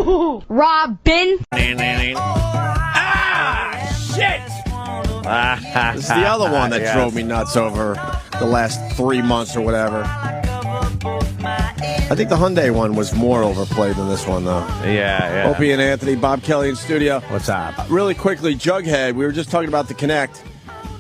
HooHooHooRobin. Shit! This is the other one that drove me nuts over the last 3 months or whatever. I think the Hyundai one was more overplayed than this one, though. Yeah. Opie and Anthony, Bob Kelly in studio. What's up? Really quickly, Jughead, we were just talking about the Connect,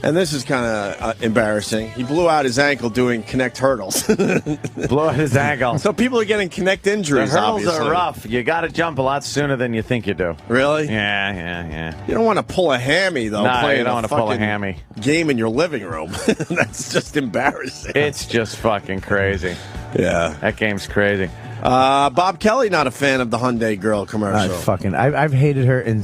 and this is kind of embarrassing. He blew out his ankle doing Connect hurdles. Blew out his ankle. So people are getting Connect injuries, The hurdles obviously. are rough. You got to jump a lot sooner than you think you do. Really? Yeah. You don't want to pull a hammy, though. No, playing you don't want to pull a hammy. Game in your living room. That's just embarrassing. It's just fucking crazy. Yeah. That game's crazy. Bob Kelly, not a fan of the Hyundai girl commercial. I've hated her in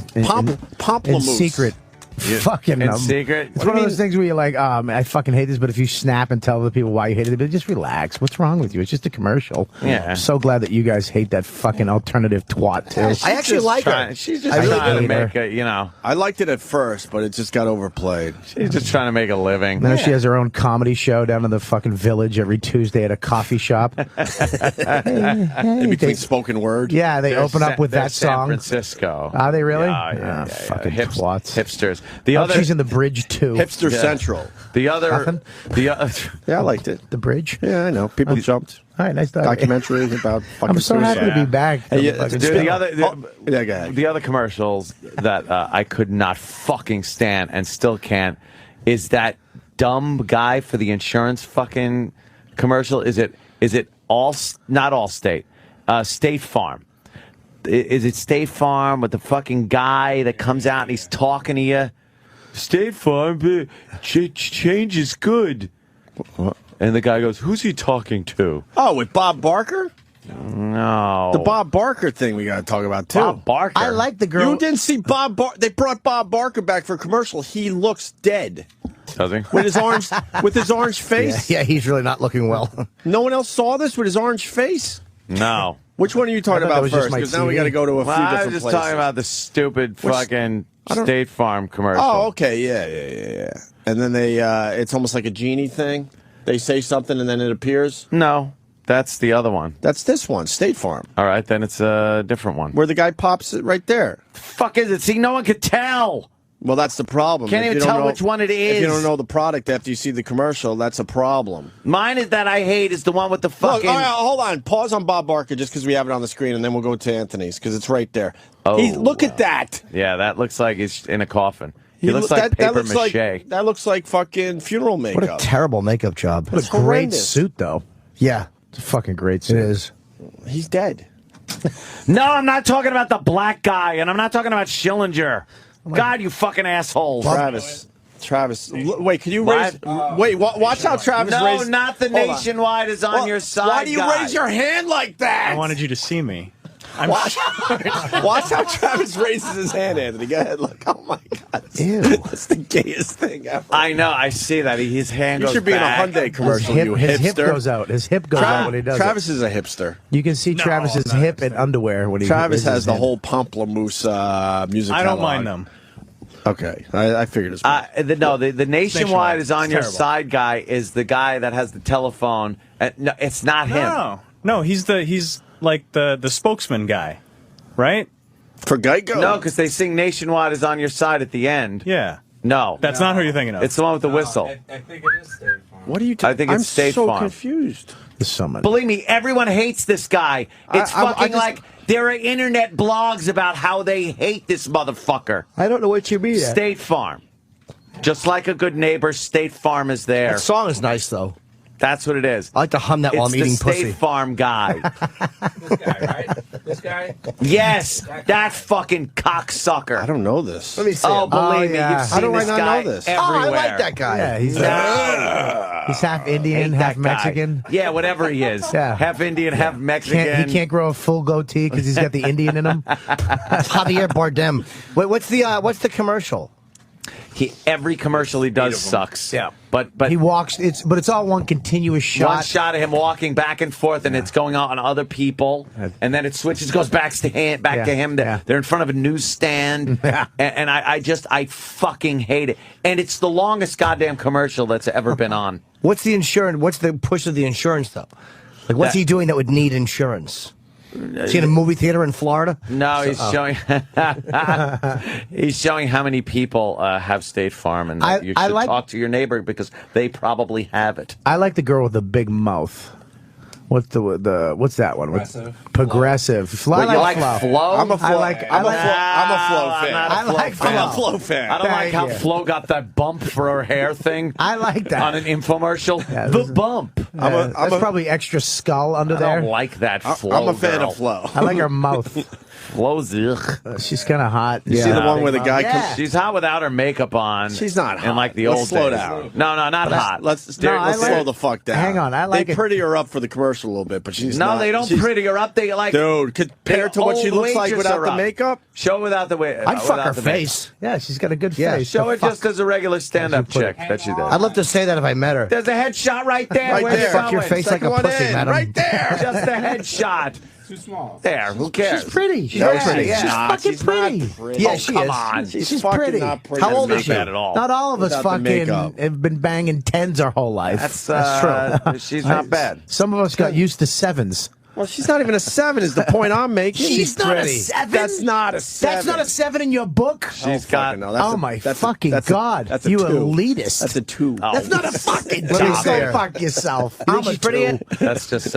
secret. Fucking in secret. It's one of those things where you're like, I fucking hate this, but if you snap and tell the people why you hated it, but just relax. What's wrong with you? It's just a commercial. Yeah. I'm so glad that you guys hate that fucking alternative twat too. I actually like her. She's just trying to make a, I liked it at first, but it just got overplayed. She's just trying to make a living. Now she has her own comedy show down in the fucking village every Tuesday at a coffee shop. In between spoken word. Yeah, they open up with that San song. Francisco. Are they really? Yeah. Fucking twats. Hipsters. The other, she's in the bridge too. Hipster Central. The other, yeah, I liked it. The bridge. Yeah, I know. People jumped. All right, nice documentary about fucking I'm so happy to be back. Hey, the other commercials that I could not fucking stand and still can't is that dumb guy for the insurance fucking commercial. Is it all not Allstate, State Farm? Is it State Farm with the fucking guy that comes out and he's talking to you? State Farm, change is good. What? And the guy goes, "Who's he talking to?" Oh, with Bob Barker? No. The Bob Barker thing we got to talk about, too. Bob Barker. I like the girl. You didn't see Bob Barker. They brought Bob Barker back for a commercial. He looks dead. Does he? With his orange face? Yeah, he's really not looking well. No one else saw this with his orange face? No. Which one are you talking about first? Because now we got to go to a few different I was just places. talking about the stupid fucking State Farm commercial. Oh, okay. Yeah. And then they, it's almost like a genie thing. They say something and then it appears? No, that's the other one. That's this one, State Farm. All right, then it's a different one. Where the guy pops it right there. Fuck is it? See, no one could tell. Well, that's the problem. Can't even tell which one it is. If you don't know the product after you see the commercial, that's a problem. Mine is that I hate is the one with the fucking... Look, all right, hold on. Pause on Bob Barker just because we have it on the screen, and then we'll go to Anthony's because it's right there. Oh. Look at that. Yeah, that looks like he's in a coffin. He looks like paper mache. That looks like fucking funeral makeup. What a terrible makeup job. What It's a great horrendous. suit, though. Yeah, it's a fucking great suit. It is. He's dead. No, I'm not talking about the black guy, and I'm not talking about Schillinger. God, you fucking assholes. Travis, wait, can you raise... watch how Travis raised... No, not the Nationwide is on your side, Why do you raise your hand like that? I wanted you to see me. Watch how Travis raises his hand, Anthony. Go ahead, look. Oh, my God. Ew. That's the gayest thing ever. I know, I see that. His hand goes You should be back. in a Hyundai commercial, His hip hipster. goes out. His hip goes out when he does Travis is a hipster. it. You can see Travis's hip and underwear when he Travis raises has his the hand. whole Pamplemousse music I don't catalog. mind them. Okay, I figured as well. The Nationwide is on your Terrible. side guy is the guy that has the telephone. No, it's not him. No, he's like the spokesman guy, right? For Geico? No, because they sing Nationwide is on your side at the end. Yeah. No. That's not who you're thinking of. It's the one with the whistle. I think it is State Farm. What are you I think it's State I'm so Farm. confused. There's so much. Believe me, everyone hates this guy. It's fucking like there are internet blogs about how they hate this motherfucker. I don't know what you mean. State Farm. Just like a good neighbor, State Farm is there. That song is nice, though. That's what it is. I like to hum that while I'm eating It's the State pussy. Farm guy. This guy, right? This guy? Yes, that fucking cocksucker. I don't know this. Let me see. Oh, believe me, yeah. you've How seen do I this not guy know this? everywhere. I like that guy. Yeah, he's half Indian, Hate half that guy. Mexican. Yeah, whatever he is. Yeah. Half Indian, half Mexican. He can't grow a full goatee because he's got the Indian in him. That's Javier Bardem. Wait, what's the commercial? Every commercial he does sucks. Yeah, but He walks. But it's all one continuous shot. one shot of him walking back and forth, and it's going out on other people, and then it switches, goes back to him. Yeah. They're in front of a newsstand, and I fucking hate it. And it's the longest goddamn commercial that's ever been on. What's the insurance? What's the push of the insurance, though? Like, what's he doing that would need insurance? Is he in a movie theater in Florida? No, he's showing. He's showing how many people have State Farm, and that you should talk to your neighbor because they probably have it. I like the girl with the big mouth. What's what's that one? Progressive. Well, you like Flo? I'm a Flo. I'm a Flo fan. I like Flo. I'm a Flo fan. I don't like how Flo got that bump for her hair thing. I like that on an infomercial. Yeah, the bump. That's probably extra skull under there. I don't like that Flo. I'm a fan girl. of Flo. I like her mouth. Flo's She's kind of hot. You see the one where the guy comes. She's hot without her makeup on. She's not hot. And like the Let's old slow days. down. No, not hot. Let's slow the fuck down. Hang on, I like they it. pretty her up for the commercial a little bit, but she's No, not. they don't pretty her up. They like dude compared to what she looks like without the makeup. Show without the way. I'd fuck her face. Yeah, she's got a good face. Show it just as a regular stand-up chick that she does. I'd love to say that if I met her. There's a headshot right there. Right Where's there. it Fuck your going? face like a pussy, madam. Right there. Just a headshot. Too small. There. Who cares? She's pretty. She's Yeah, pretty. yeah. She's fucking she's pretty. not pretty. Yeah, Oh, she come is. on. She's pretty. fucking not pretty. How old is Not she? bad at all. Not all of us Without the fucking makeup. have been banging tens our whole life. That's true. She's not bad. Some of us got used to sevens. Well, she's not even a 7 is the point I'm making. She's not pretty. a 7? That's not a 7. That's not a 7 in your book? She's got. Oh my fucking God. That's a You 2. elitist. That's a 2. Oh. That's not a fucking Let me job. see her. Go fuck yourself. You think she's pretty yet? That's just.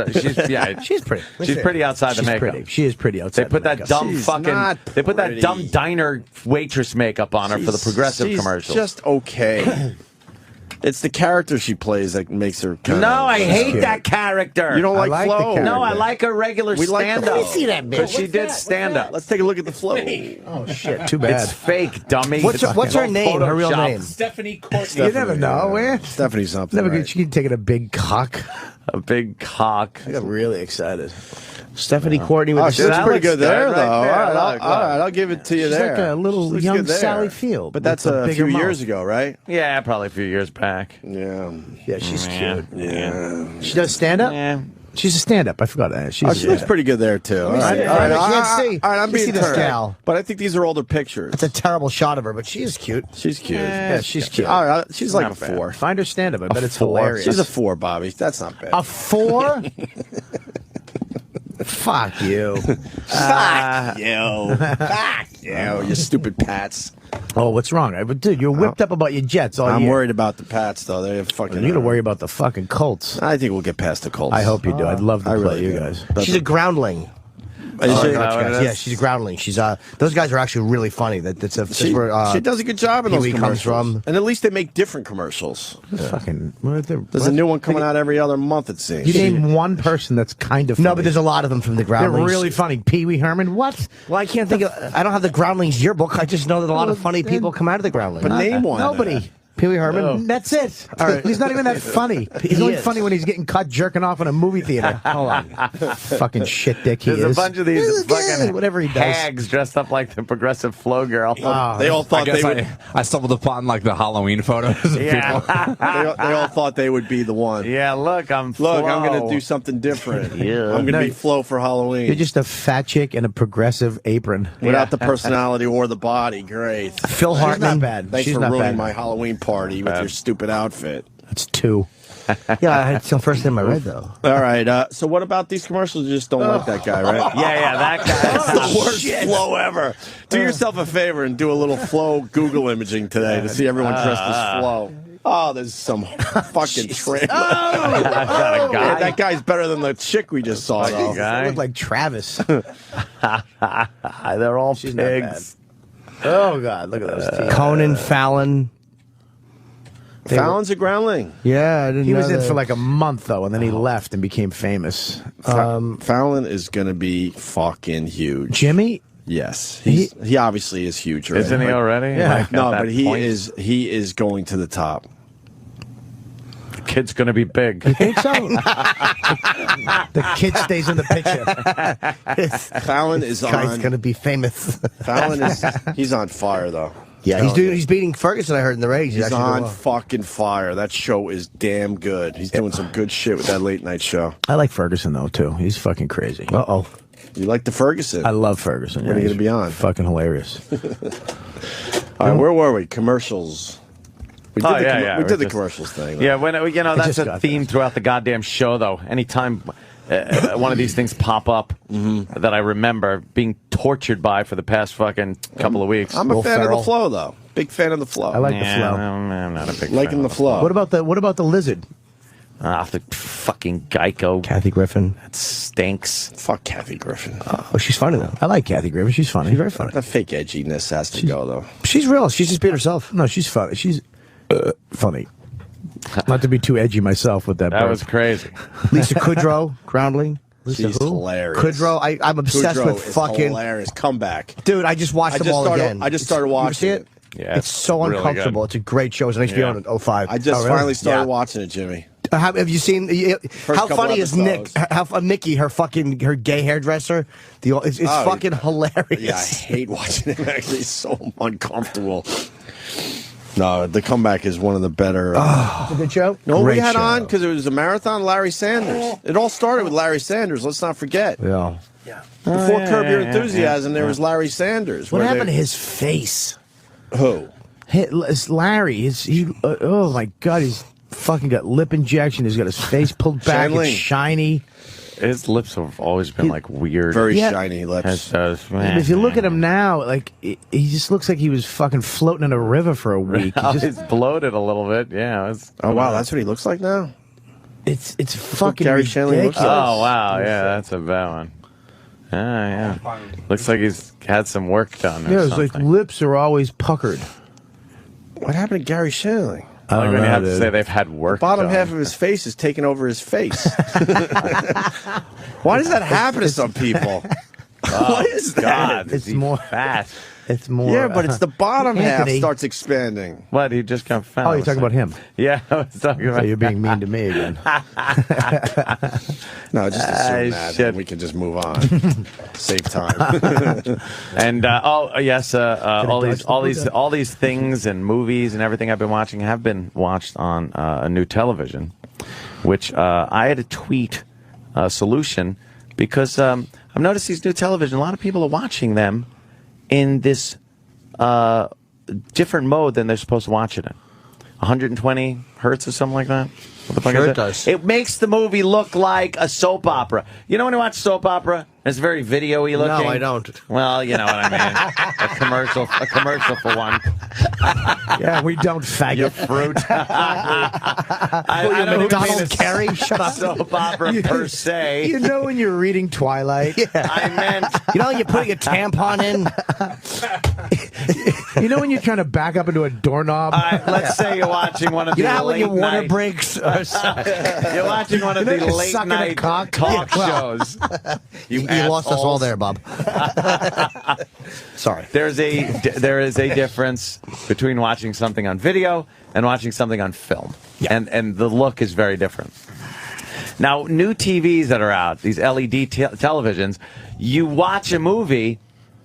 She's pretty. She's pretty outside the She's makeup. pretty. She is pretty They outside put the that makeup. dumb She's fucking. not They put that pretty. dumb diner waitress makeup on her for the progressive She's commercial. just okay. It's the character she plays that makes her. Kinda, No, I hate that character. You don't I like, like the Flo? character. No, I like her regular We like the- stand-up. Let me see that bitch. Because she did stand-up. Let's take a look at the Flo. Oh shit, too bad. It's fake, dummy. What's her It's name? Her real Photoshop. name? Stephanie Courtney. You never know, where? Stephanie something. Never right? She can take it a big cock. A big cock. I got really excited. Stephanie Courtney with Oh, the she looks that pretty looks good there, good though. right there. All right, Look, all right, I'll give it to you She's there. like a little She looks young good there. Sally Field. But that's with a a bigger few mouth. years ago, right? Yeah, probably a few years back. Yeah. Yeah, she's cute. Yeah. She does stand up? Yeah. She's a stand up. I forgot that. She's Oh, she looks pretty good there too. All right, see. all right, I can't all see. right, I'm Let me see being this turned. gal. But I think these are older pictures. It's a terrible shot of her, but she is cute. She's cute. Yeah, she's cute. All right, she's like Not a bad. 4. Find her stand up. I bet it's 4. hilarious. She's a 4, Bobby. That's not bad. A 4? Fuck you. Fuck you. Fuck you. You stupid Pats. Oh, what's wrong? Dude, you're whipped up about your Jets all I'm year. worried about the Pats though. They're fucking. You got to worry about the fucking Colts. I think we'll get past the Colts. I hope you do. I'd love to I play really you do. guys. But She's a groundling. Is she? is that what it is? Yeah, she's a groundling. She's those guys are actually really funny. That's She, where she does a good job in those Pee-wee commercials. comes from. And at least they make different commercials. Fucking. There's a new one coming out every other month, it seems. You name one person that's kind of funny. No, but there's a lot of them from the They're groundlings. really funny. Pee Wee Herman. What? Well, I can't think of. I don't have the groundlings yearbook. I just know that a lot of funny people come out of the groundlings. But name one. Nobody. Pee Wee Herman. That's it. He's not even that funny. He's He only is. funny when he's getting cut jerking off in a movie theater. Hold on. Fucking shit dick he There's is. a bunch of these fucking whatever he does. hags dressed up like the progressive Flo girl. They all thought they would. I stumbled upon like the Halloween photos of people. Yeah. They all thought they would be the one. Yeah, look, I'm Look, I'm Flo. going to do something different. Yeah. I'm going to No, be Flo for Halloween. You're just a fat chick in a progressive apron. Without the personality or the body. Great. Phil She's Hartman. not bad. Thanks She's for not ruining bad. my Halloween party with your stupid outfit. That's 2. Yeah, I had some first name I read though. All right. So what about these commercials? You just don't like that guy, right? Yeah, that guy. That's the worst Flo ever. Do yourself a favor and do a little Flo Google imaging today to see everyone dressed as Flo. Oh, there's some fucking tramp. I got a guy. Yeah, that guy's better than the chick we just saw, though. guy. I look like Travis. They're all She's not pigs. Oh, God. Look at those teeth. Conan Fallon. Fallon's a groundling. Yeah, I didn't He know was in that. for like a month, though, and then he left and became famous. Fallon is going to be fucking huge. Jimmy? Yes. He obviously is huge. Already. Isn't he already? Yeah. Like, at No, that but he point? is going to the top. The kid's going to be big. Think so? The kid stays in the picture. Fallon is Guy's on. gonna be famous. Fallon he's on fire though. Yeah, he's beating Ferguson. I heard in the ratings. He's actually on doing well. fucking fire. That show is damn good. He's doing some good shit with that late night show. I like Ferguson, though, too. He's fucking crazy. Uh-oh. You like the Ferguson? I love Ferguson. When are you he's gonna be on? Fucking hilarious. All right, where were we? Commercials. We did yeah. we We're did the just- commercials thing. though. Yeah, when that's just a got theme throughout the goddamn show, though. Anytime one of these things pop up that I remember being tortured by for the past fucking couple of weeks. I'm a fan of the flow, though. Big fan of the flow. I like the flow. I'm not a big Liking fan the of flow. What about the lizard? The fucking Geico. Kathy Griffin. That stinks. Fuck Kathy Griffin. Oh, she's funny though. I like Kathy Griffin. She's funny. She's very funny. The fake edginess has to go, though. She's real. She's just being herself. No, she's funny. She's funny. Not to be too edgy myself with that. That burp. was crazy. Lisa Kudrow, Groundling. She's hilarious. Kudrow, I'm obsessed Kudrow with is fucking. hilarious. Comeback. Dude, I just watched them all again. I just started You ever watching see it. Yeah, It's so really uncomfortable. good. It's a great show. It's on HBO Yeah. in 05. I just Oh, really? finally started Yeah. watching it, Jimmy. Have you seen? How couple funny is Nick? episodes. Mickey, her gay hairdresser. It's Oh, fucking hilarious. Yeah, I hate watching him. Actually, it's so uncomfortable. No, the comeback is one of the better. It's a good show. No, Great we had show. on because it was a marathon. Larry Sanders. It all started with Larry Sanders. Let's not forget. Yeah. Before Curb Your Enthusiasm, there was Larry Sanders. What where happened to they- his face? Who? It's Larry. Oh my God, he's fucking got lip injection. He's got his face pulled back. Shanling. It's shiny. His lips have always been like weird. Very Yeah. shiny lips. If you look at him now, like he just looks like he was fucking floating in a river for a week. He He's just, bloated a little bit. Yeah. Oh wow, that's what he looks like now. it's what fucking Gary Shanley looks ridiculous. like. Oh wow, yeah, that's a bad one. Yeah. Looks like he's had some work done. Or Yeah, it's like something. lips are always puckered. What happened to Gary Shanley? I Like don't when you know, have to dude. say they've had work. Bottom done. half of his face is taking over his face. Why does that happen to some people? What is that? God, It's is he more- fat. It's more. Yeah, but it's the bottom half Anthony. starts expanding. What? He just got fat. Oh, you're talking about him. Yeah, I was talking So about. you're being mean to me again. No, just assume that, shit. and we can just move on. Save time. And yes, all dodge the these things and movies and everything I've been watching have been watched on a new television, which I had a tweet solution because I've noticed these new television. A lot of people are watching them in this different mode than they're supposed to watch it in. 120 hertz or something like that. What the fuck Sure is it it? does. It makes the movie look like a soap opera. You know when you watch soap opera, it's very video-y looking. No, I don't. Well, you know what I mean. a commercial for one. Yeah, we don't faggot. Fruit. I don't even Donald mean a Carey? Shut up. soap opera per se. You know when you're reading Twilight? I meant You know, you're putting a tampon in. You know when you're trying to back up into a doorknob? let's say you're watching one of You the know how when late your water night. breaks? You're watching one of You know the you're late sucking a night cock? talk Yeah. shows. You lost us all there, Bob. Sorry. There is a difference between watching something on video and watching something on film, and the look is very different. Now, new TVs that are out, these LED televisions, you watch a movie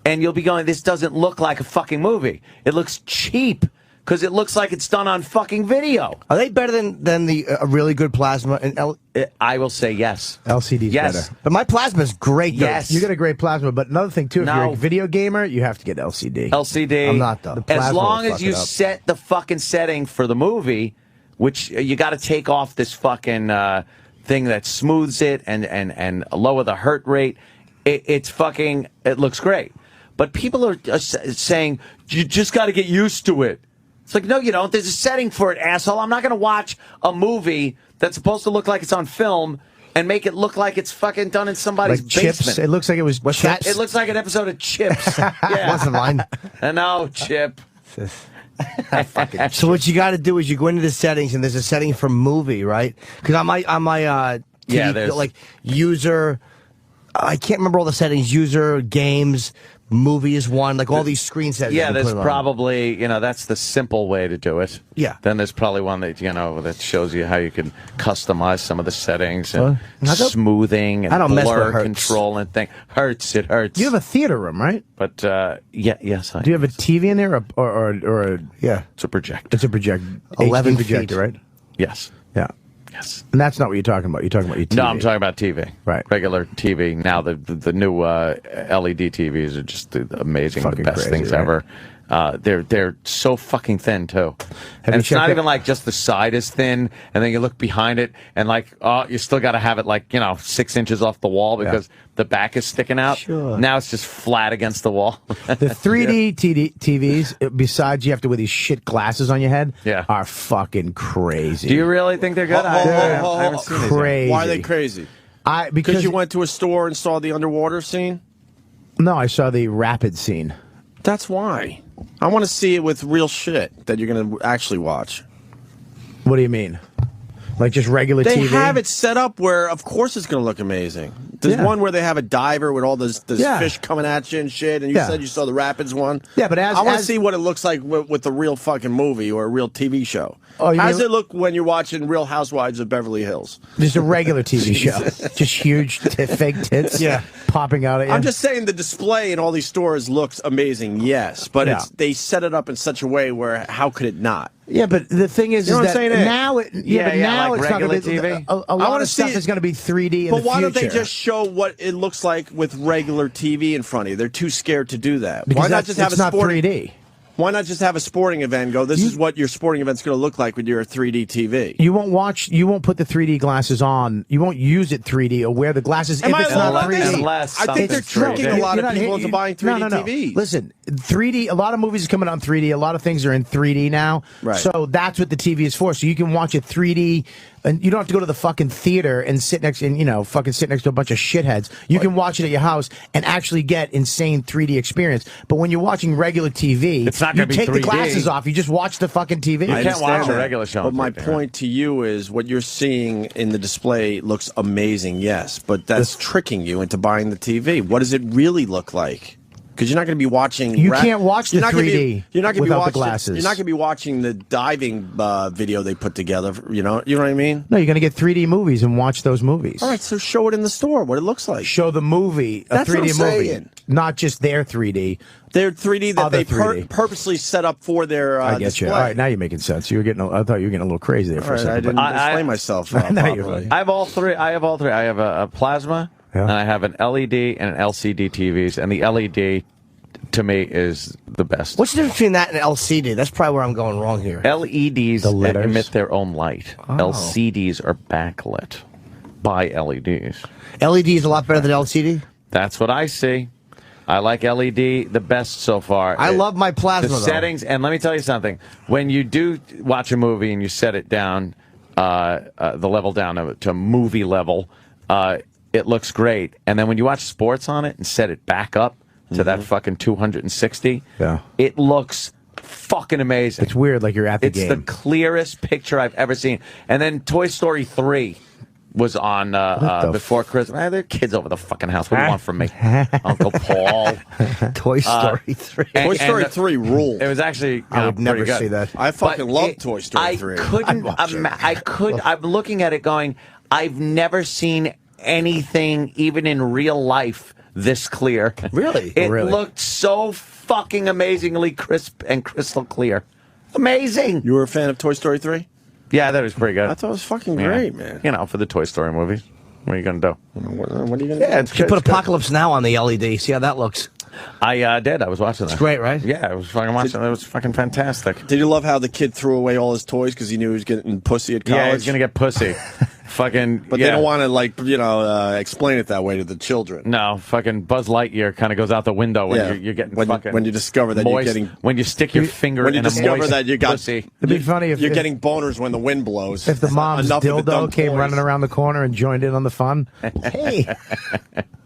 and you'll be going, "This doesn't look like a fucking movie. It looks cheap." Because it looks like it's done on fucking video. Are they better than the really good plasma and I will say yes. LCD's Yes. better. But my plasma's great. though. Yes. You get a great plasma, but another thing too, if No. you're a video gamer, you have to get LCD. LCD. I'm not, though. The As plasma long will as fuck you it up. set the fucking setting for the movie, which you got to take off this fucking thing that smooths it and lower the hurt rate. It looks great. But people are saying you just got to get used to it. It's like, no, you don't. There's a setting for it, asshole. I'm not going to watch a movie that's supposed to look like it's on film and make it look like it's fucking done in somebody's Like Chips. basement. It looks like it was Chips. It looks like an episode of Chips. Yeah. Wasn't mine. No, Chip. So what you got to do is you go into the settings, and there's a setting for movie, right? Because on my TV, Yeah, there's- like user. I can't remember all the settings. User, games, movie is one. Like all these screen settings. Yeah, you there's put on. probably, that's the simple way to do it. Yeah. Then there's probably one that, that shows you how you can customize some of the settings and I don't- smoothing and I don't mess with blur hertz. control and thing. It hurts. You have a theater room, right? But, yes, I Do you have a TV in there, or a, Yeah. It's a projector. it's a project 11 HD projector, feet. right? Yes. Yeah. Yes. And that's not what you're talking about. You're talking about your TV. No, I'm talking about TV. Right. Regular TV. Now the new LED TVs are just amazing, Fucking the best crazy, things right? ever. They're so fucking thin too, and you it's not checked even like just the side is thin, and then you look behind it, and like you still got to have it like 6 inches off the wall because the back is sticking out. Sure. Now it's just flat against the wall. The 3D TVs, besides you have to wear these shit glasses on your head, are fucking crazy. Do you really think they're good? I haven't seen these yet. Crazy. Why are they crazy? Because you went to a store and saw the underwater scene? No, I saw the rapid scene. That's why. I want to see it with real shit that you're going to actually watch. What do you mean? Like just regular They TV? have it set up where, of course, it's going to look amazing. There's one where they have a diver with all this fish coming at you and shit, and you said you saw the Rapids one. Yeah, but I want to see what it looks like with the real fucking movie or a real TV show. Oh, How does it look when you're watching Real Housewives of Beverly Hills? Just a regular TV show. Just huge fake tits popping out at you. I'm just saying the display in all these stores looks amazing, yes, but they set it up in such a way where how could it not? Yeah, but the thing is, You know is what I'm that saying? now, like it's not going to be regular TV. A lot of stuff is going to be 3D in but the why future. don't they just show what it looks like with regular TV in front of you? They're too scared to do that. Because why not just have it's a not sporting 3D. Why not just have a sporting event and go, this is what your sporting event's going to look like with your 3D TV? You won't put the 3D glasses on. You won't use it 3D or wear the glasses if it's not 3D. I think they're tricking a lot of people into buying 3D TVs. Listen, 3D, a lot of movies are coming out in 3D. A lot of things are in 3D now. Right. So that's what the TV is for. So you can watch it 3D. And you don't have to go to the fucking theater and sit next to a bunch of shitheads. You can watch it at your house and actually get insane 3D experience. But when you're watching regular TV, it's not going to be take 3D. the glasses off. You just watch the fucking TV. You can't watch a regular show. But my point to you is what you're seeing in the display looks amazing, yes, but that's tricking you into buying the TV. What does it really look like? Because you're not going to be watching. You can't watch the 3D you're not gonna without be watching, the glasses. You're not going to be watching the diving video they put together. You know what I mean? No, you're going to get 3D movies and watch those movies. All right, so show it in the store what it looks like. Show the movie, a That's 3D what I'm movie, saying. not just their 3D. They're 3D that Other they 3D. purposely set up for their I get display. you. All right, now you're making sense. I thought you were getting a little crazy there for a All right, I second. didn't explain myself properly. I have all three. I have a plasma, and I have an LED and an LCD TVs, and the LED to me is the best. What's the difference between that and LCD? That's probably where I'm going wrong here. LEDs letters? emit their own light. LCDs are backlit by LEDs. LED is a lot better than LCD. That's what I see. I like LED the best so far. I love my plasma, The though. settings, and let me tell you something. When you do watch a movie and you set it down, the level down to movie level, it looks great. And then when you watch sports on it and set it back up to that fucking 260, it looks fucking amazing. It's weird, like you're at the It's game. the clearest picture I've ever seen. And then Toy Story 3 was on before Christmas. There are kids over the fucking house. What do you want from me, Uncle Paul? Toy Story 3. Toy Story 3 ruled. It was actually I would never pretty good. see that. I fucking But love Toy Story 3. I'm looking at it going, I've never seen anything, even in real life, this clear. Really? It Really? looked so fucking amazingly crisp and crystal clear. Amazing. You were a fan of Toy Story 3? Yeah, that was pretty good. I thought it was fucking Yeah. great, man. You know, for the Toy Story movies. What are you going to do? What are you going to Yeah, do? it's You good. put It's good. Apocalypse Now on the LED. See how that looks. I did. I was watching that. It's great, right? Yeah, I was fucking watching. It was fucking fantastic. Did you love how the kid threw away all his toys because he knew he was getting pussy at college? Yeah, he's going to get pussy. Fucking. But yeah. they don't want to, explain it that way to the children. No, fucking Buzz Lightyear kind of goes out the window when you're getting fucking when you discover that moist, you're getting when you stick your finger when you in a discover moist that you got pussy. It'd be funny if you're getting boners when the wind blows. If the mom's Enough of the dumb dildo came toys. running around the corner and joined in on the fun. Hey,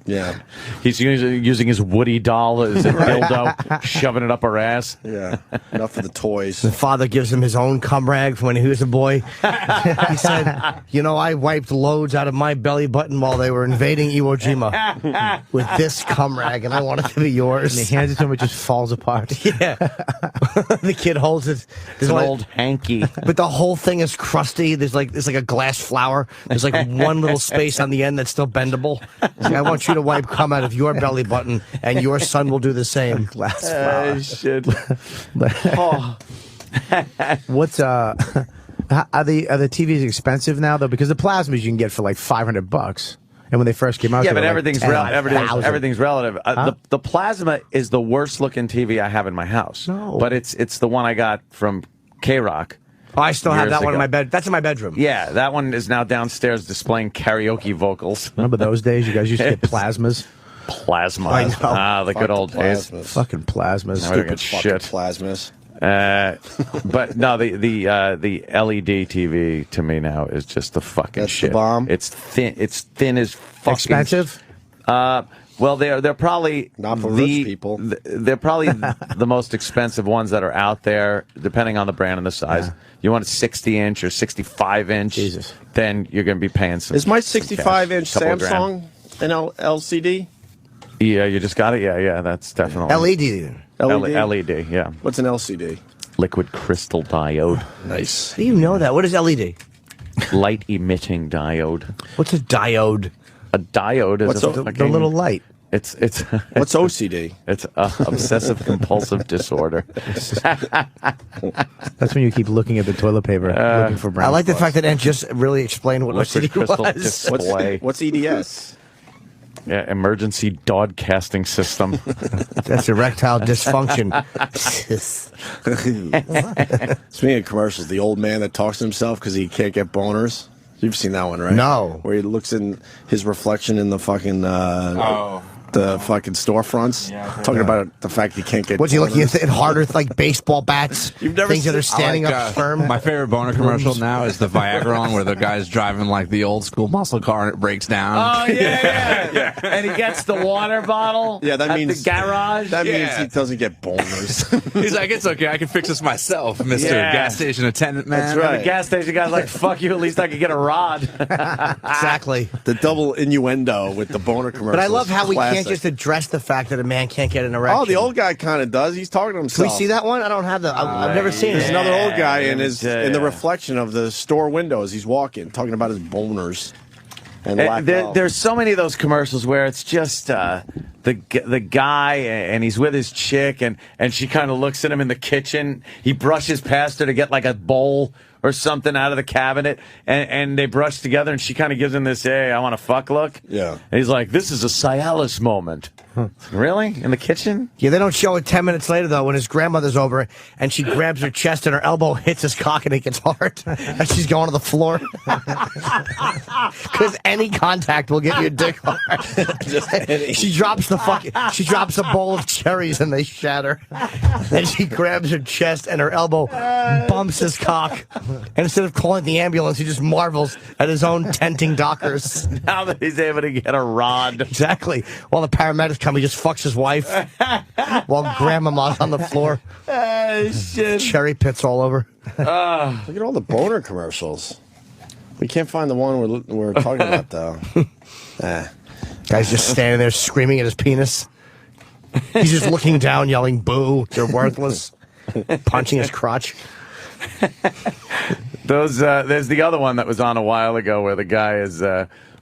Yeah, He's using his Woody doll as a dildo, shoving it up her ass. yeah. Enough of the toys. The father gives him his own cum rag from when he was a boy. He said, you know, I wiped loads out of my belly button while they were invading Iwo Jima with this cum rag, and I want it to be yours. and he hands it to him, it just falls apart. Yeah. The kid holds it. It's an old hanky. But the whole thing is crusty. There's like a glass flower. There's like one little space on the end that's still bendable. See, I want you to wipe cum out of your belly button, and your son will do the same. Glass flower. Shit. What's are the TVs expensive now though? Because the plasmas you can get for like $500. And when they first came out, Yeah, they but were everything's like everything's relative. The Plasma is the worst looking TV I have in my house. No. But it's the one I got from K-Rock. Oh, I still have Years that one in ago. my bed. That's in my bedroom. Yeah, that one is now downstairs displaying karaoke vocals. Remember those days? You guys used to get plasmas. Plasma. I know. Ah, the good old days. Plasmas. Fucking plasmas. Now we don't Stupid get fucking shit. plasmas. But no, the LED TV to me now is just the fucking That's the shit. bomb? It's thin. It's thin as fucking Expensive? Well, they're probably Not for rich people. They're probably the most expensive ones that are out there, depending on the brand and the size. Yeah. You want a 60-inch or 65-inch, Jesus. then you're going to be paying some. Is my some 65-inch cash, couple of grand. Samsung an LCD? Yeah, you just got it. Yeah, that's definitely LED. LED. Yeah, What's an LCD? liquid crystal diode, Nice. How do you know that? What is LED? light emitting diode. What's a diode? A diode is What's a the fucking, The little light. It's What's OCD? it's obsessive compulsive disorder. That's when you keep looking at the toilet paper, looking for brown. I like the spots. fact that Ant just really explained what Liquid OCD crystal was. display. What's EDS? Yeah, emergency dog casting system. That's erectile dysfunction. Speaking of commercials, the old man that talks to himself because he can't get boners. You've seen that one, right? No. Where he looks in his reflection in the fucking the fucking storefronts, talking about the fact he can't get. What's he looking boners. at harder, like baseball bats? You've never things that are seen- standing I like, up firm. My favorite boner commercial now is the Viagra one where the guy's driving like the old school muscle car and it breaks down. Oh yeah. And he gets the water bottle. Yeah, that at means the garage. That means Yeah. he doesn't get boners. He's like, it's okay, I can fix this myself, Mr. Yeah. Gas Station Attendant Man. That's right. The gas station guy's like, "Fuck you! At least I could get a rod." Exactly. The double innuendo with the boner commercial. But I love is how we can't classic. just address the fact that a man can't get an erection. Oh, the old guy kind of does. He's talking to Can himself. we see that one? I don't have the. I've never seen There's it. another old guy in Yeah, his yeah. in the reflection of the store window as he's walking, talking about his boners and lack of. There's so many of those commercials where it's just the guy and he's with his chick and she kind of looks at him in the kitchen. He brushes past her to get like a bowl or something out of the cabinet, and they brush together, and she kind of gives him this, "Hey, I want to fuck" look. Yeah. And he's like, "This is a Cialis moment." Really? In the kitchen? Yeah, they don't show it 10 minutes later, though, when his grandmother's over and she grabs her chest and her elbow hits his cock and it gets hard as she's going to the floor. Because any contact will get your dick hard. She drops she drops a bowl of cherries and they shatter. Then she grabs her chest and her elbow bumps his cock. And instead of calling the ambulance, he just marvels at his own tenting dockers. Now that he's able to get a rod. Exactly. While the paramedics come, he just fucks his wife while grandmama's on the floor. Shit. Cherry pits all over. Look at all the boner commercials. We can't find the one we're talking about though. Guy's just standing there screaming at his penis. He's just looking down, yelling, "Boo, you're worthless." Punching his crotch. There's the other one that was on a while ago where the guy is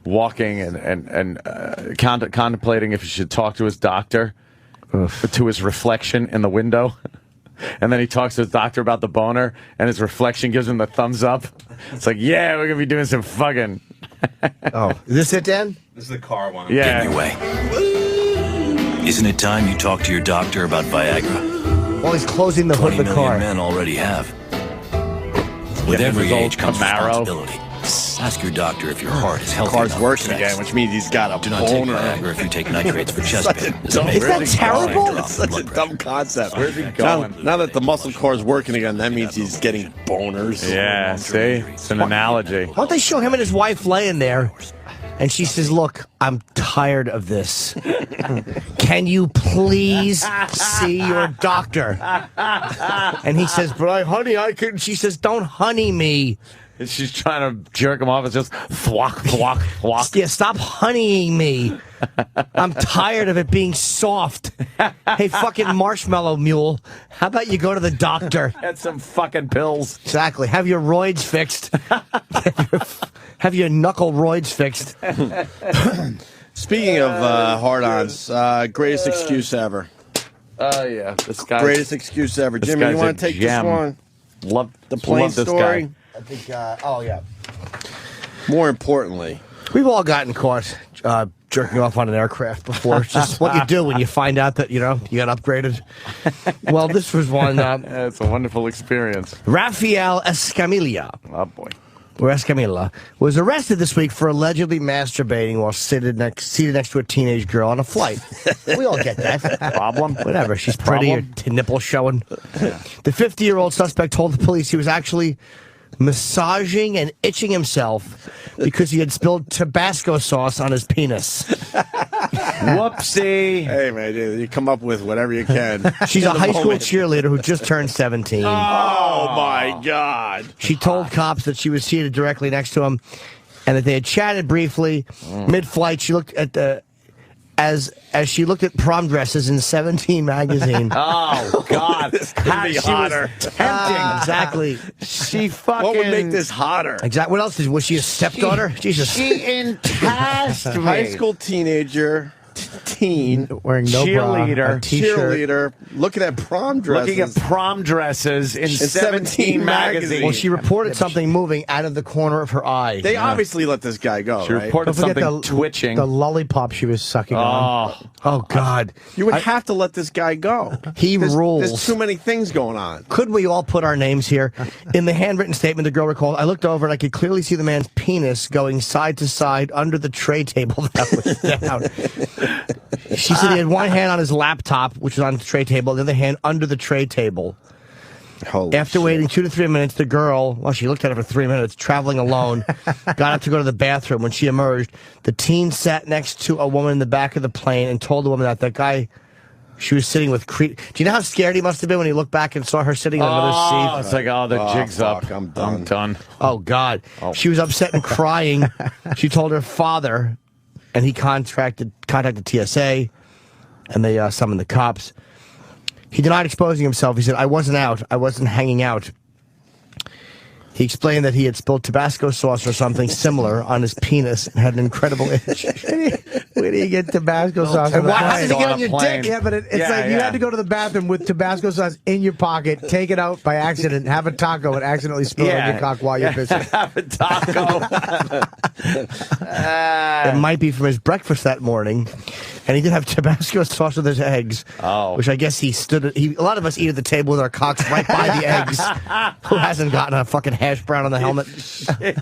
walking and contemplating if he should talk to his doctor, to his reflection in the window. And then he talks to his doctor about the boner, and his reflection gives him the thumbs up. It's like, yeah, we're going to be doing some fucking. Oh, is this it, Dan? This is the car one. Yeah. Anyway, isn't it time you talk to your doctor about Viagra? While he's closing the hood 20 of the million car. men already have. With every his old age comes Camaro. responsibility. Ask your doctor if your heart is healthy Car's enough working for sex. again, which means he's got a Do not take boner. Viagra if you take nitrates for chest Such a pain. dumb- Is that terrible? It's such a dumb concept. Where's he Now, going? now that the muscle car is working again, that means he's getting boners. Yeah, see? It's an analogy. Why don't they show him and his wife laying there? And she says, "Look, I'm tired of this. Can you please see your doctor?" And he says, "But honey, I could." She says, "Don't honey me. And she's trying to jerk him off. It's just thwack, thwack, thwack. Yeah, stop honeying me. I'm tired of it being soft. Hey, fucking marshmallow mule, how about you go to the doctor?" Get some fucking pills. Exactly. Have your roids fixed. Have your knuckle roids fixed. Speaking of hard-ons, greatest excuse ever. Oh, yeah. This guy. Greatest excuse ever. This Jimmy, guy's you a want to take gem. this one? Love The plane love this story? guy. I think, oh, yeah. More importantly, We've all gotten caught jerking off on an aircraft before. It's just what you do when you find out that, you got upgraded. Well, this was one. It's a wonderful experience. Rafael Escamilla. Oh, boy. Or Escamilla, was arrested this week for allegedly masturbating while seated next to a teenage girl on a flight. We all get that. Problem? Whatever. She's pretty, her nipple showing. The 50-year-old suspect told the police he was actually massaging and itching himself because he had spilled Tabasco sauce on his penis. Whoopsie. Hey, man, dude, you come up with whatever you can. She's a high school cheerleader who just turned 17. Oh, my God. She told cops that she was seated directly next to him and that they had chatted briefly. Mid-flight, she looked at the... As she looked at prom dresses in 17 magazine. Oh, God. This could be hotter. Tempting. Exactly. She fucking... What would make this hotter? Exactly. What else? Was she a stepdaughter? Jesus. She entasked me. High school teenager, teen, Wearing no Cheerleader. bra, a t-shirt. cheerleader, looking at prom dresses. Looking at prom dresses in 17 magazines. Well, she reported something moving out of the corner of her eye. They obviously let this guy go, She right? reported Don't forget something twitching. the lollipop she was sucking on. Oh, God. You would have to let this guy go. He rules. There's too many things going on. Could we all put our names here? In the handwritten statement, the girl recalled, I looked over and I could clearly see the man's penis going side to side under the tray table that was down. She said he had one hand on his laptop, which was on the tray table, the other hand under the tray table. Holy After shit. waiting 2 to 3 minutes, the girl, well, she looked at it for 3 minutes, traveling alone, got up to go to the bathroom. When she emerged, the teen sat next to a woman in the back of the plane and told the woman that guy she was sitting with creep. Do you know how scared he must have been when he looked back and saw her sitting in another seat? It's like, the jig's fuck, up. I'm done. Oh, God. She was upset and crying. She told her father, and he contacted TSA, and they summoned the cops. He denied exposing himself. He said, I wasn't out. I wasn't hanging out. He explained that he had spilled Tabasco sauce or something similar on his penis and had an incredible itch. Where do you get Tabasco sauce? And on why the has to plane? get on your plane. dick? Yeah, but it's like you had to go to the bathroom with Tabasco sauce in your pocket, take it out by accident, have a taco, and accidentally spill it on your cock while you're pissing. Have a taco. It might be from his breakfast that morning. And he did have Tabasco sauce with his eggs. Oh. Which I guess a lot of us eat at the table with our cocks right by the eggs. Who hasn't gotten a fucking hash brown on the helmet?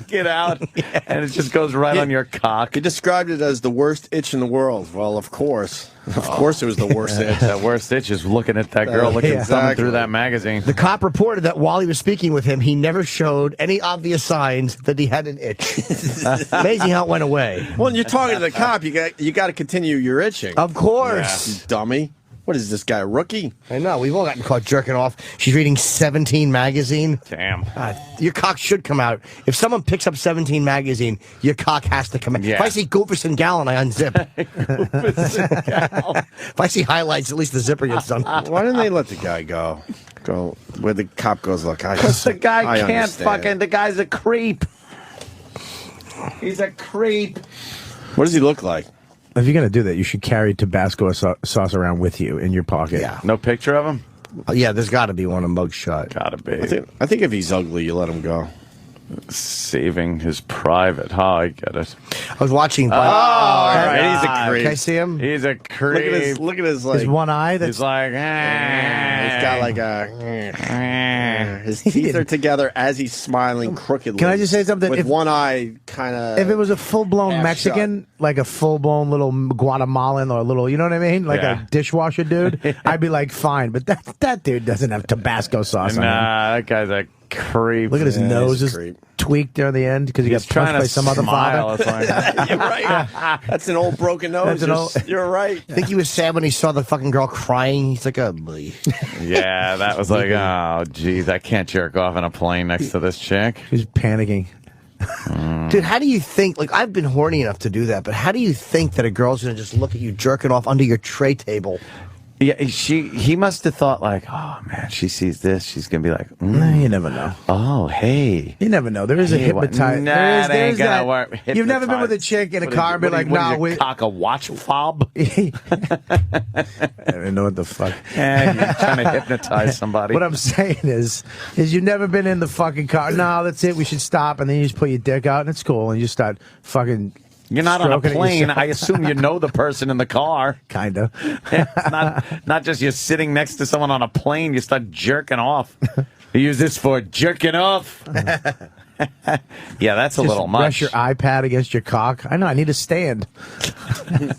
Get out. And it just goes right on your cock. He described it as the worst itch in the world. Well, of course. Of course it was the worst itch. That worst itch is looking at that girl, thumbing exactly. through that magazine. The cop reported that while he was speaking with him, he never showed any obvious signs that he had an itch. Amazing how it went away. Well, when you're talking to the cop, you got to continue your itching. Of course. You dummy. What is this guy, a rookie? I know. We've all gotten caught jerking off. She's reading 17 magazine. Damn. Your cock should come out. If someone picks up 17 magazine, your cock has to come out. Yeah. If I see Goofus and Gallon, I unzip. If I see highlights, at least the zipper gets done. Why didn't they let the guy go? Go where the cop goes, look. Because the guy I can't understand. the guy's a creep. He's a creep. What does he look like? If you're going to do that, you should carry Tabasco sauce around with you in your pocket. Yeah. No picture of him? Yeah, there's got to be one, a mugshot. Gotta be. I think if he's ugly, you let him go. Saving his private. Oh, I get it. I was watching. All right, he's a Can creep. I see him? He's a creep. Look at his like. His one eye. He's like, He's got like a. His teeth are together as he's smiling crookedly. Can I just say something? With If- one eye, kind of. If it was a full-blown half Mexican, like a full-blown little Guatemalan or a little, you know what I mean? Like Yeah. a dishwasher dude, I'd be like, fine. But that dude doesn't have Tabasco sauce on him. nah, that guy's a creep. Look at his nose he's is a creep. tweaked there on the end because he got He's trying punched by to some other smile. father. It's like, You're right. That's an old broken nose. That's an old- You're right. I think he was sad when he saw the fucking girl crying. He's like, oh, yeah, that was like, oh, geez, I can't jerk off on a plane next to this chick. He's panicking. dude, how do you think? Like, I've been horny enough to do that, but how do you think that a girl's gonna just look at you jerking off under your tray table? Yeah, he must have thought like, oh man, she sees this, she's gonna be like, You never know. oh hey. You never know. There is a Hey, what- hypnotize. Nah, there is, that ain't there's gonna that. work. You've never been with a Hypnotize. chick in a What car and be like, what nah, is your cock a watch fob? I don't know what the fuck. Yeah, you're trying to hypnotize somebody. What I'm saying is you've never been in the fucking car. No, that's it. We should stop. And then you just put your dick out and it's cool. And you just start fucking You're not on a Stroking it plane. yourself. I assume you know the person in the car. Kind of. Not just you're sitting next to someone on a plane. You start jerking off. You use this for jerking off. Yeah, that's a little much. Press your iPad against your cock. I know. I need a stand.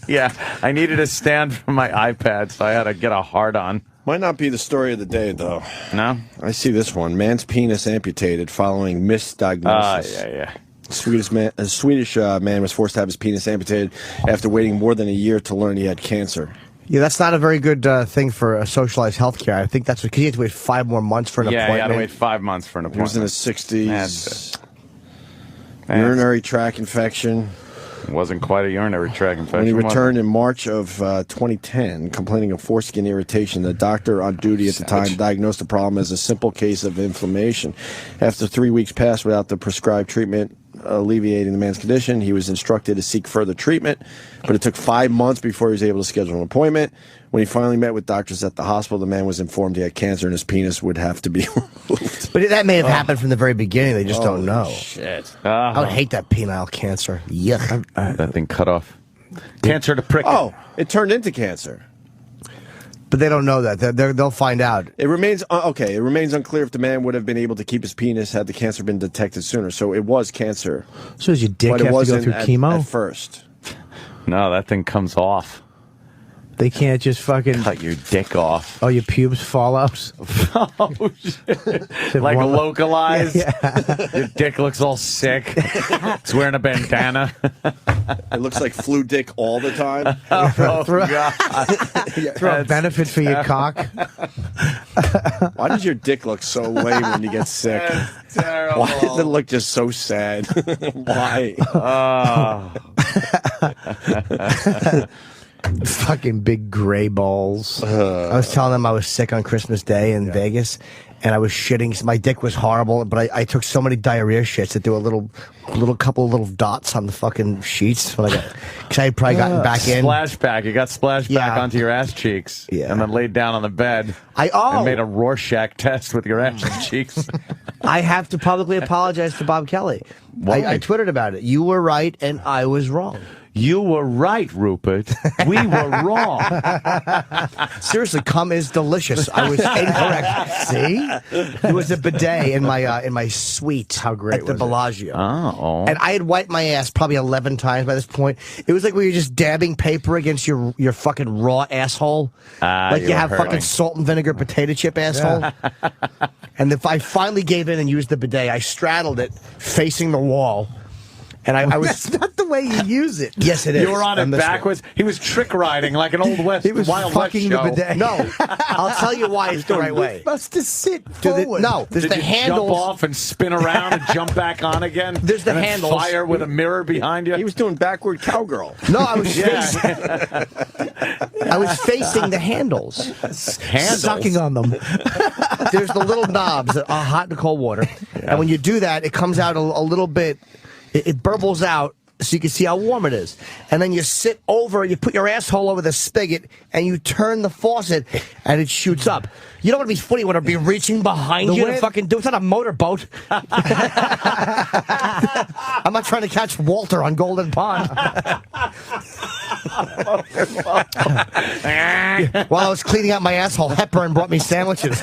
Yeah, I needed a stand for my iPad, so I had to get a hard on. Might not be the story of the day, though. No? I see this one. Man's penis amputated following misdiagnosis. Yeah. A Swedish man was forced to have his penis amputated after waiting more than a year to learn he had cancer. Yeah, that's not a very good thing for socialized healthcare. I think that's because you have to wait 5 more months for an Yeah, appointment. you had to wait 5 months for an He was in appointment. his 60s. Urinary tract infection. It wasn't quite a urinary tract infection. When he was it? returned in March of 2010, complaining of foreskin irritation, the doctor on duty at the time diagnosed the problem as a simple case of inflammation. After 3 weeks passed without the prescribed treatment alleviating the man's condition, he was instructed to seek further treatment, but it took 5 months before he was able to schedule an appointment. When he finally met with doctors at the hospital, the man was informed he had cancer and his penis would have to be removed. But that may have happened from the very beginning. They just don't know. Shit. I would hate that penile cancer. Yuck. That thing cut off. Cancer to prick. Oh, it turned into cancer. But they don't know that. They'll find out. It remains It remains unclear if the man would have been able to keep his penis had the cancer been detected sooner. So it was cancer, So does your dick but have it to go wasn't through chemo? at first. No, that thing comes off. They can't just fucking. Cut your dick off. Oh, your pubes fall out. Oh, shit. Like one- localized. Your dick looks all sick. It's wearing a bandana. It looks like flu dick all the time. Oh, God. Throw a benefit for your cock. Why does your dick look so lame when you get sick? That's terrible. Why does it look just so sad? Why? Fucking big gray balls. I was telling them I was sick on Christmas Day in Vegas, and I was shitting. My dick was horrible, but I took so many diarrhea shits that there were little couple of little dots on the fucking sheets when I got, because I had probably gotten back in. Splashback. You got splashed back Yeah. onto your ass cheeks. Yeah. And then laid down on the bed. Oh. And made a Rorschach test with your ass cheeks. I have to publicly apologize to Bob Kelly. Why? I twittered about it. You were right, and I was wrong. You were right, Rupert. We were wrong. Seriously, cum is delicious. I was incorrect. See, there was a bidet in my suite. How great at the was it? Bellagio. Oh. And I had wiped my ass probably 11 times by this point. It was like where you're just dabbing paper against your fucking raw asshole, like you you were have hurting. fucking salt and vinegar potato chip asshole. And if I finally gave in and used the bidet, I straddled it facing the wall. And I was. That's not the way you use it. Yes, it is. You were on it And this way. backwards. He was trick riding like an old West He was Wild West fucking the show. bidet. No, I'll tell you why it's the right way. Must have sit Do the- forward. no, there's Did the you handles. jump off and spin around and jump back on again? There's the and then handles. Fire with a mirror behind you. He was doing backward cowgirl. No, I was facing. I was facing the handles. Handles. Sucking on them. There's the little knobs that are hot and cold water, and when you do that, it comes out a little bit. It burbles out. So you can see how warm it is. And then you sit over, you put your asshole over the spigot, and you turn the faucet, and it shoots up. You don't want to be funny, you want to be reaching behind The you way- and fucking do it. It's not a motorboat. I'm not trying to catch Walter on Golden Pond. While I was cleaning out my asshole, Hepburn brought me sandwiches.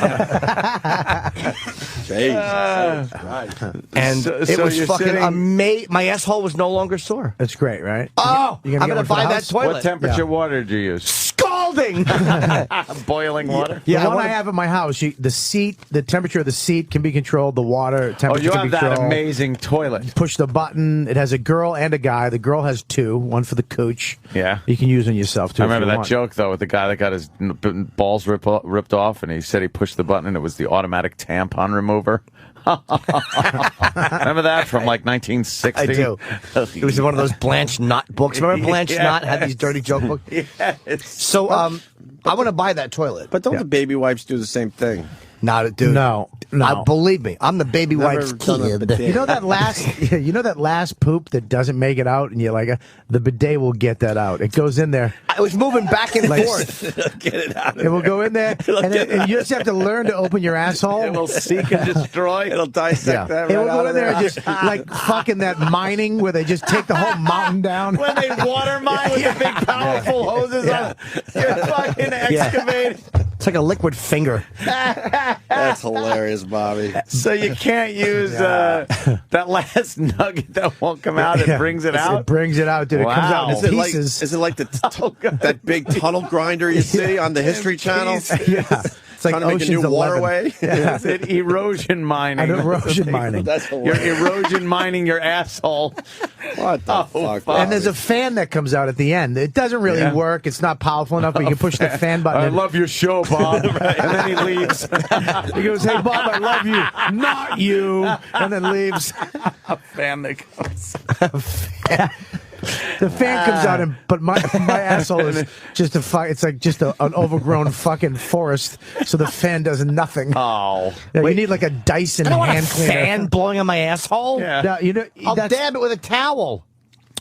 And So it was you're fucking sitting- amazing. My asshole was no longer sore. That's great, right? Oh, You I'm get going to one for buy the that house? toilet. What temperature Yeah. water did you use? Scalding! Boiling water? Yeah, Yeah, the I one I wanna- have in my house, the temperature of the seat can be controlled. The water Oh, temperature you can have be that controlled. amazing toilet. Push the button. It has a girl and a guy. The girl has two, one for the cooch. Yeah. You can use on yourself, too. I if remember you that want. joke, though, with the guy that got his balls ripped off, and he said he pushed the button, and it was the automatic tampon remover. Remember that from like 1960? I do. It was one of those Blanche Knott books. Remember Blanche Yes. Knott had these dirty joke books? Yes. So, I want to buy that toilet. But don't the baby wipes do the same thing? Not, dude. No. No. Believe me, I'm the baby Never wipes done a kid. bidet. You know that last poop that doesn't make it out, and you're like, the bidet will get that out. It goes in there. I was moving back and forth. Get it out. It will go in there, and you just have to learn to open your asshole. It will seek and destroy. It'll dissect that It right will out go of in there there. and just like fucking that mining where they just take the whole mountain down. When they water mine with the big powerful hoses on, you're fucking excavating. It's like a liquid finger. That's hilarious, Bobby. So you can't use that last nugget that won't come out. It brings it out. It brings it out, dude. It comes out in Is it like, pieces. is it like that big tunnel grinder you see on the History Channel? Yeah. It's like Trying to make a Ocean's new 11. waterway? Yeah. Is it erosion mining? And erosion mining. That's You're hilarious. erosion mining your asshole. What the fuck? fuck. And there's a fan that comes out at the end. It doesn't really work. It's not powerful enough, but you can push the fan button. I and- love your show, Bob. And then he leaves. He goes, "Hey, Bob, I love you." Not you. And then leaves. A fan that comes. The fan comes out, but my asshole is just it's like just an overgrown fucking forest. So the fan does nothing. Oh. Yeah, you need like a Dyson I don't want a hand cleaner. fan blowing on my asshole. Yeah. Now, you know, I'll that's- dab it with a towel.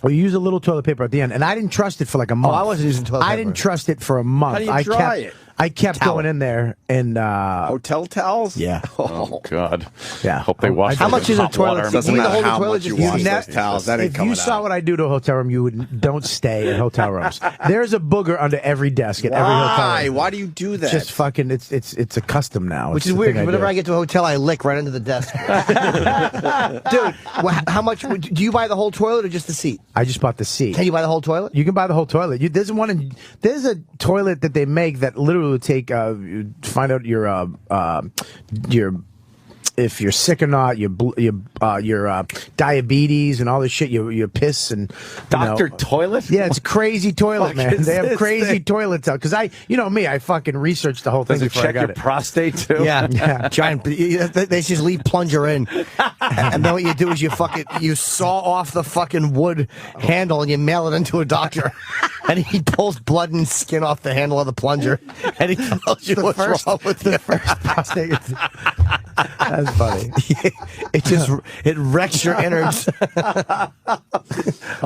Well, you use a little toilet paper at the end, and I didn't trust it for like a month. I wasn't using toilet I paper. didn't trust it for a month. How do you I dry kept, it? I kept Towel. going in there and Hotel towels? yeah. Oh, God. Yeah. Hope they wash How those much in is a hot toilet water. seat? Doesn't You mean the matter whole how toilet much you just- wash you those towels. That ain't If coming you saw out. what I do to a hotel room, you don't stay in hotel rooms. There's a booger under every desk at every hotel Why? room. Why do you do that? Just fucking, it's a custom now. Which It's is the weird. thing Whenever do. I get to a hotel, I lick right under the desk. Dude, how much? Do you buy the whole toilet or just the seat? I just bought the seat. Can you buy the whole toilet? You can buy the whole toilet. There's a toilet that they make that literally would take find out your if you're sick or not, your diabetes and all this shit, your piss and Doctor Toilet? Yeah, it's a crazy toilet, Fuck man. is They have this crazy thing? toilets out because I fucking researched the whole thing Does it before I check got your it. prostate, too? Yeah, giant. They just leave plunger in, and then what you do is you saw off the fucking wood handle and you mail it into a doctor, and he pulls blood and skin off the handle of the plunger, and he tells you what's wrong with you. Prostate. That's funny. It wrecks your innards. A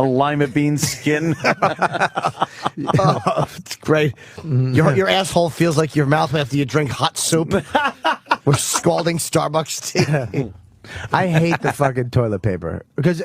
lima bean skin. Oh, it's great. Your asshole feels like your mouth after you drink hot soup or scalding Starbucks tea. I hate the fucking toilet paper because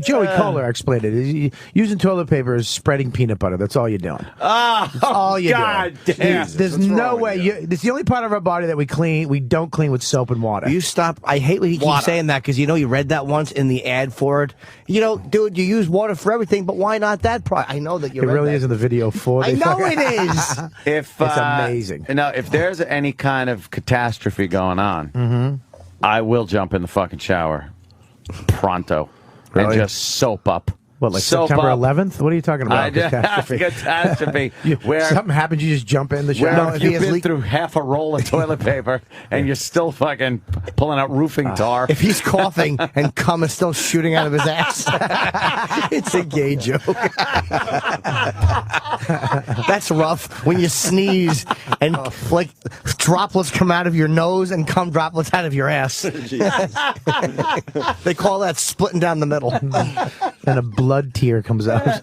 Joey Kohler explained it. Using toilet paper is spreading peanut butter. That's all you're doing. That's all you're God doing. damn. There's What's no wrong way. with It's the only part of our body that we clean. We don't clean with soap and water. You stop. I hate when he keeps saying that because you read that once in the ad for it. Dude, you use water for everything, but why not that part? I know that you it read really that. is in the video for. I know it is. If It's amazing. Now, if there's any kind of catastrophe going on, I will jump in the fucking shower pronto and just soap up. What, like Soap September up. 11th? What are you talking about? Catastrophe. Catastrophe. Where Something happens, you just jump in the where shower. if he you've has been leak- through half a roll of toilet paper and you're still fucking pulling out roofing tar. If he's coughing and cum is still shooting out of his ass, it's a gay joke. That's rough when you sneeze and like droplets come out of your nose and cum droplets out of your ass. They call that splitting down the middle. And a blood tear comes out.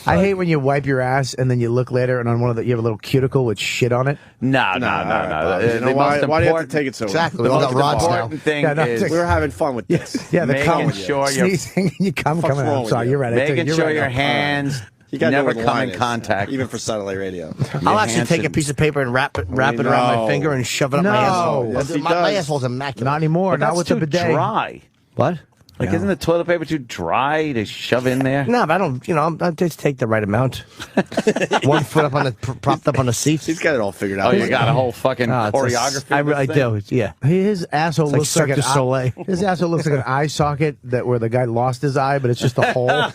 I hate when you wipe your ass and then you look later and on you have a little cuticle with shit on it. No. You know why do you have to take it so? Exactly. The We all got most rods now. important thing Yeah, no, is We were having fun with this. Yeah, the Making cum sure you're- sneezing and you cum What's coming wrong out. I'm with sorry, you? you're right. making You're sure right. your hands You gotta know never where the come line in is, contact. even for satellite radio. I'll actually hands take a should- piece of paper and wrap it around my No. finger and shove it up my No. asshole. Yes, he my does. asshole's immaculate. Not anymore. But Not that's with the too bidet. dry. What? Like, isn't the toilet paper too dry to shove in there? No, but I don't. I just take the right amount. 1 foot up on the propped up on the seat. He's got it all figured out. Oh, you got a whole fucking Oh, it's a- choreography. I of this really thing? do. Yeah. His asshole It's like looks like Cirque an du Soleil. His asshole looks like an eye socket where the guy lost his eye, but it's just a hole.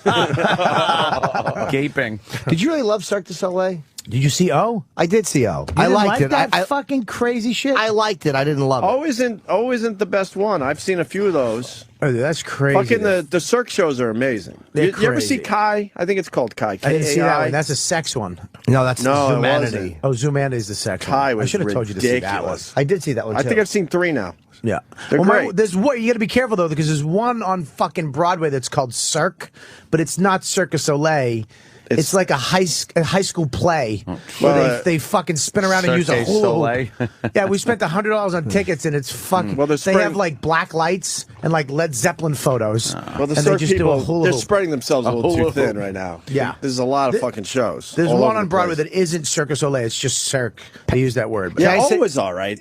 Gaping. Did you really love Cirque du Soleil? Did you see O? I did see O. You I didn't liked like it. That I fucking crazy shit. I liked it. I didn't love it. O isn't the best one. I've seen a few of those. Oh, that's crazy. Fucking the Cirque shows are amazing. They're You ever see crazy. Kai? I think it's called Kai. I didn't see that K-A-I. one. That's a sex one. No, that's No, it Humanity. wasn't. Oh, Zumanity is the sex Kai one. I was should have told you to see that one. ridiculous. I did see that one, too. I think I've seen 3 now. Yeah, They're great. There's one. You got to be careful though, because there's one on fucking Broadway that's called Cirque, but it's not Cirque du Soleil. It's like a high school play where they fucking spin around and use a Cirque du hula hoop. Yeah, we spent $100 on tickets, and it's fucking. Well, they have like black lights and like Led Zeppelin photos. Well, the and they Cirque just do a people, hula they're hoop. spreading themselves a little too hula thin hoop. right now. Yeah. There's a lot of fucking shows. There's all one over on the Broadway place. that isn't Cirque du Soleil. It's just Cirque. They use that word. But Yeah, Can I say- O was all right.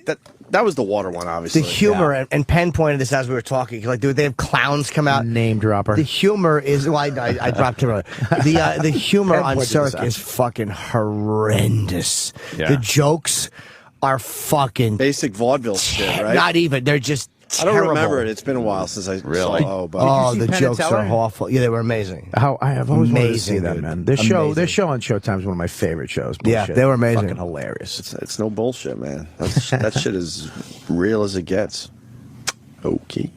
That was the water one, obviously. The humor, and Penn pointed this as we were talking. Like, dude, they have clowns come out. Name dropper. The humor is. Well, I dropped him. The humor Penn on pointed Cirque this out. is fucking horrendous. Yeah. The jokes are fucking Basic vaudeville shit, right? not even. They're just. I don't terrible. remember it. It's been a while since I Really? saw O. But Oh, Did you the see Penn and jokes Teller? are awful. Yeah, they were amazing. I've always wanted to see Amazing, that, dude. man. Their Amazing. show on Showtime is one of my favorite shows. Yeah, Bullshit. they were amazing. Fucking hilarious. it's no bullshit, man. That shit is real as it gets. Okay.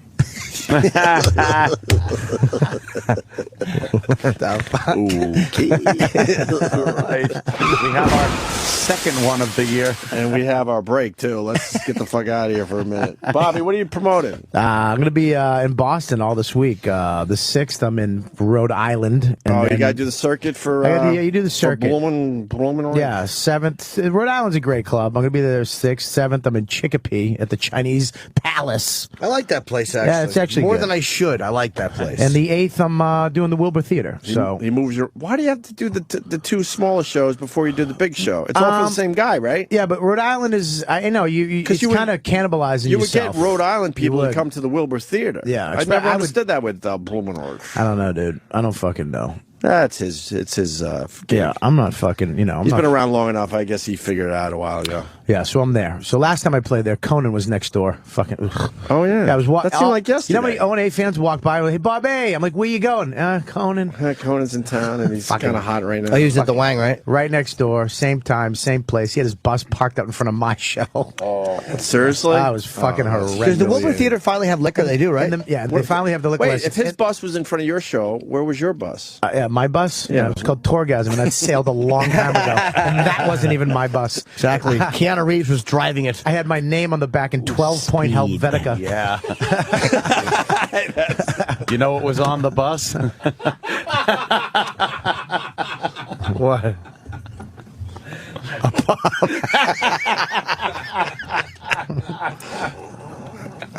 Okay. Right. We have our second one of the year. And we have our break, too. Let's get the fuck out of here for a minute. Bobby, what are you promoting? I'm going to be in Boston all this week. The 6th, I'm in Rhode Island. And Oh, you then- got to do the circuit for... yeah, you do the circuit. Blooming Yeah, 7th. Rhode Island's a great club. I'm going to be there 6th. 7th, I'm in Chicopee at the Chinese Palace. I like that place, actually. Yeah, it's actually more good. than I should. I like that place. And the 8th, I'm doing the Wilbur Theater. So He moves your... Why do you have to do the 2 smaller shows before you do the big show? It's all for the same guy, right? yeah, but Rhode Island is, I know, it's you would- kind of cannibalizing You would yourself. get Rhode Island people You to would. come to the Wilbur Theater. Yeah, I expect- never I would- understood that with Blumenau. I don't know, dude. I don't fucking know. That's his. It's his. Gig. Yeah, I'm not fucking, I'm He's not been around long enough. I guess he figured it out a while ago. Yeah, so I'm there. So last time I played there, Conan was next door. Fucking. Ugh. Oh yeah, I was that seemed like yesterday. You know how many O&A fans walk by? Hey, Bobby. I'm like, where you going? Conan. Conan's in town and he's Fucking- kind of hot right now. Oh, he was at the Wang, right? Right next door, same time, same place. He had his bus parked out in front of my show. Seriously, That was fucking horrendous. Does the Wilbur Theater finally have liquor? They do, right? And yeah, they finally have the liquor Wait, license. if his bus was in front of your show, where was your bus? Yeah, my bus? Yeah. It was called Tourgasm, and that sailed a long time ago. And that wasn't even my bus. Exactly. Keanu Reeves was driving it. I had my name on the back in 12-point Helvetica. Yeah. You know what was on the bus? What?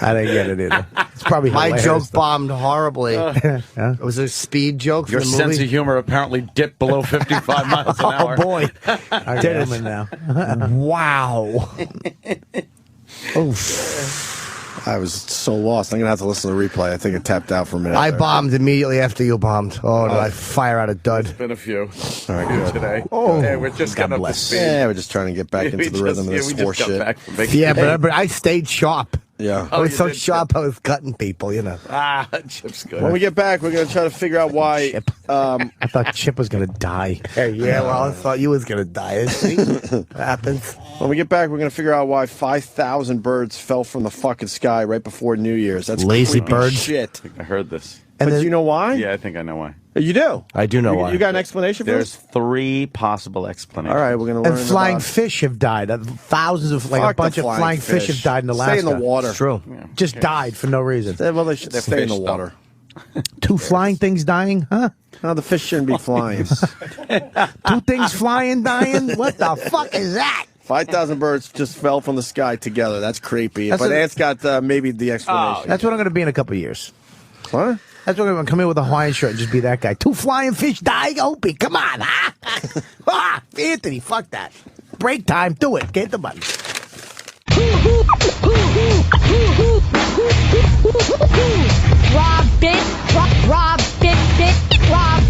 I didn't get it either. It's probably My hilarious, joke though. bombed horribly. It was a speed joke from Your the sense movie. of humor apparently dipped below 55 miles an hour. Oh, boy. I get him in now. Wow. I was so lost. I'm gonna have to listen to the replay. I think it tapped out for a minute. I there. bombed immediately after you bombed. Oh, did I fire out a dud? Been a few. All right, good. Today. Oh. Hey, we're just God getting up to bless. speed. Yeah, we're just trying to get back into We the rhythm of just- this we horse just got shit. back from vacation. Yeah, but I stayed sharp. Yeah. I was you so did, sharp I was cutting people, you know. Ah, Chip's good. When we get back, we're gonna try to figure out why. Chip. I thought Chip was going to die. Yeah, well, I thought you was going to die. See? What happens? When we get back, we're gonna figure out why 5,000 birds fell from the fucking sky right before New Year's. That's Lazy creepy birds. shit. I heard this. But do you know why? Yeah, I think I know why. You do. I do know why. You got an explanation for There's this? 3 possible explanations. All right, we're gonna learn. And flying about- fish have died. Thousands of, like Fuck a bunch the of flying fish have died in Alaska. Stay in the water. It's true. Just died for no reason. Well, they should stay in the fish, water. 2 flying things dying? Huh? No, the fish shouldn't be flying. 2 things flying dying? What the fuck is that? 5,000 birds just fell from the sky together. That's creepy. That's But a- Ant's got maybe the explanation. That's what I'm going to be in a couple of years. What? That's what I'm going to come in with a Hawaiian shirt and just be that guy. 2 flying fish dying? Opie, come on, huh? Anthony, fuck that. Break time, do it. Get the button. Robin, Robin, Robin, Robin,